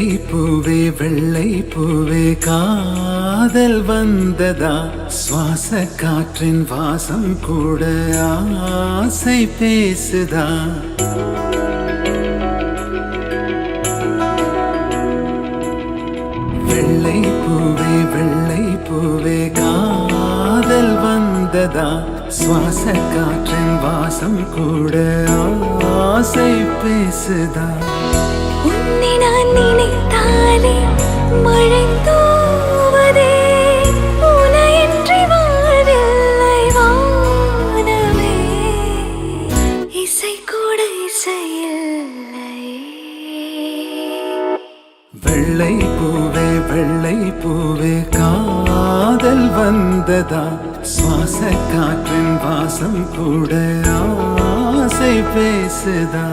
வெள்ளை பூவே காதல் வந்ததா சுவாச காற்றின் வாசம் கூட ஆசை பேசுதா வெள்ளை பூவே காதல் வந்ததா சுவாச காற்றின் வாசம் கூட ஆசை பேசுதா உன்னை நான் நினைத்தாலே மழை தூவதே உனையின்றி வாழ்வில்லை வானமே இசை கூட இசையில்லை வெள்ளை பூவே காதல் வந்ததா சுவாச காற்றின் வாசம் கூட ஆசை பேசுதா